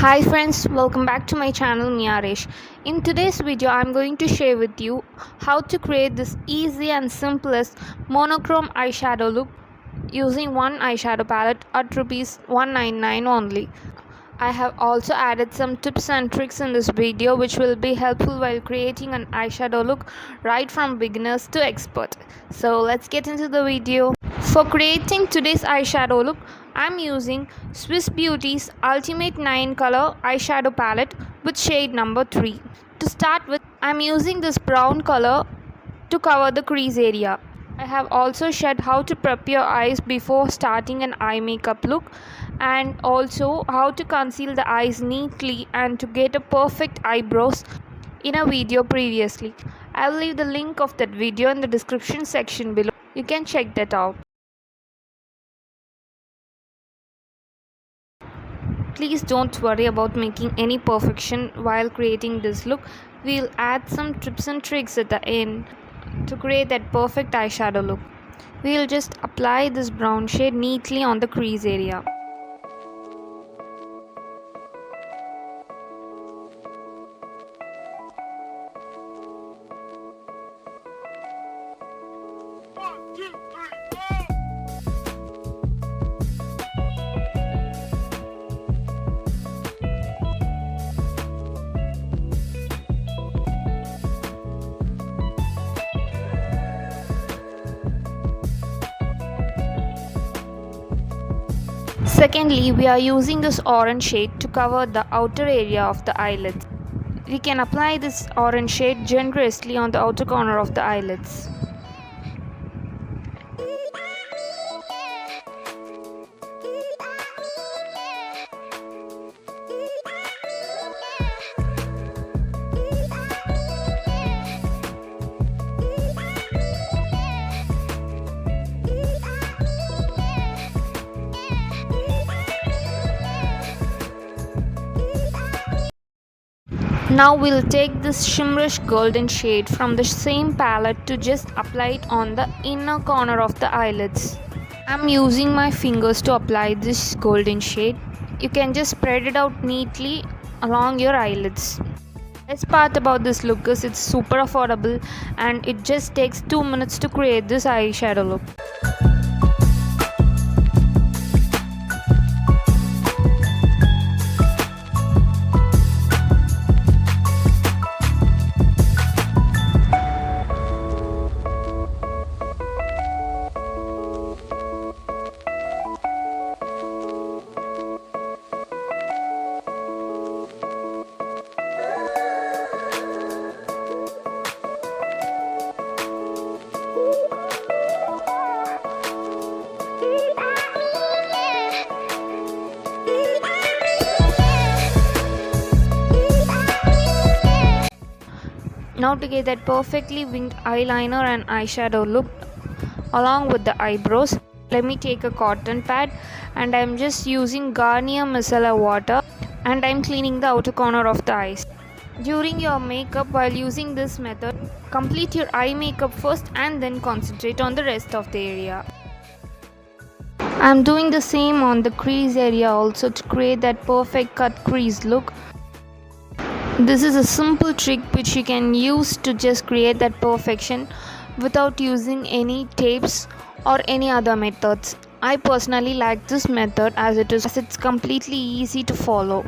Hi friends, welcome back to my channel Rs. In today's video, I'm going to share with you how to create this easy and simplest monochrome eyeshadow look using one eyeshadow palette at Rs. 199 only. I have also added some tips and tricks in this video which will be helpful while creating an eyeshadow look right from beginners to expert. So let's get into the video. For creating today's eyeshadow look, I'm using Swiss Beauty's Ultimate 9 color eyeshadow palette with shade number 3. To start with, I'm using this brown color to cover the crease area. I have also shared how to prep your eyes before starting an eye makeup look, and also how to conceal the eyes neatly and to get a perfect eyebrows in a video previously. I'll leave the link of that video in the description section below. You can check that out. Please don't worry about making any perfection while creating this look. We'll add some tips and tricks at the end to create that perfect eyeshadow look. We'll just apply this brown shade neatly on the crease area. Secondly, we are using this orange shade to cover the outer area of the eyelids. We can apply this orange shade generously on the outer corner of the eyelids. Now we'll take this shimmerish golden shade from the same palette to just apply it on the inner corner of the eyelids. I'm using my fingers to apply this golden shade. You can just spread it out neatly along your eyelids. Best part about this look is it's super affordable and it just takes 2 minutes to create this eyeshadow look. Now to get that perfectly winged eyeliner and eyeshadow look along with the eyebrows, let me take a cotton pad and I'm just using Garnier micellar water and I'm cleaning the outer corner of the eyes. During your makeup, while using this method, complete your eye makeup first and then concentrate on the rest of the area. I'm doing the same on the crease area also to create that perfect cut crease look. This is a simple trick which you can use to just create that perfection without using any tapes or any other methods. I personally like this method as it's completely easy to follow.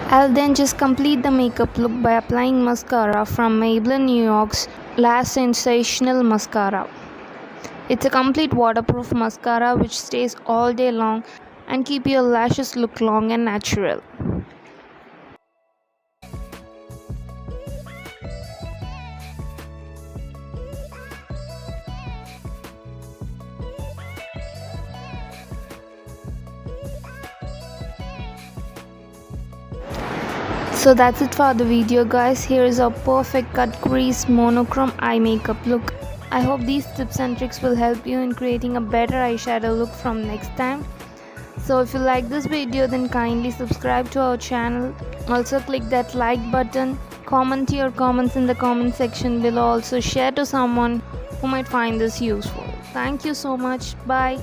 I'll then just complete the makeup look by applying mascara from Maybelline New York's Lash Sensational Mascara. It's a complete waterproof mascara which stays all day long and keep your lashes look long and natural. So that's it for the video guys. Here is our perfect cut crease monochrome eye makeup look. I hope these tips and tricks will help you in creating a better eyeshadow look from next time. So if you like this video, then kindly subscribe to our channel. Also click that like button, comment your comments in the comment section below. Also share to someone who might find this useful. Thank you so much. Bye.